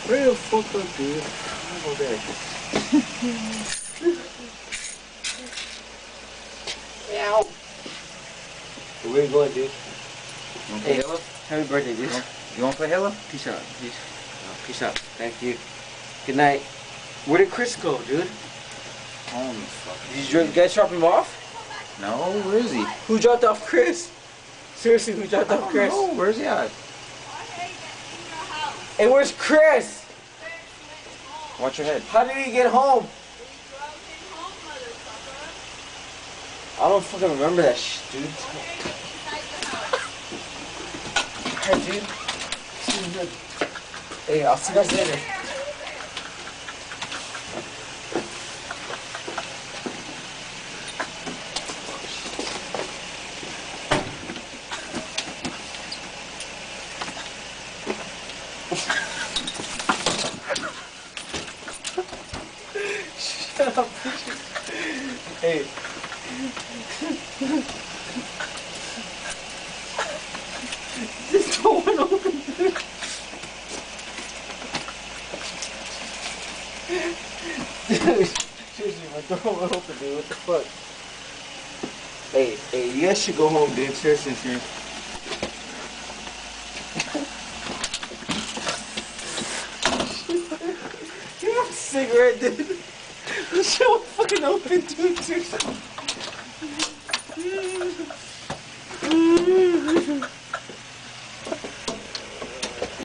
Hurry the fuck up, dude. I'm gonna go there. Ow. Where you going, dude? Hey, Halo? Happy birthday, dude. You want to play Halo? Peace out, peace. Peace out. Thank you. Good night. Where did Chris go, dude? Home, fucking. Did you guys drop him off? No, where is he? Who dropped off Chris? Seriously, who dropped off Chris? No, where's he at? Hey, where's Chris? Watch your head. How did he get home? I don't fucking remember that shit, dude. Alright, dude. See you good. Hey, I'll see you guys later. Shut up, bitch. Hey. This door went open, dude. Dude, seriously, my door went open, dude. What the fuck? Hey, you guys should go home, dude. Seriously, seriously. Give me a cigarette, dude. This shit was fucking open, dude. Seriously.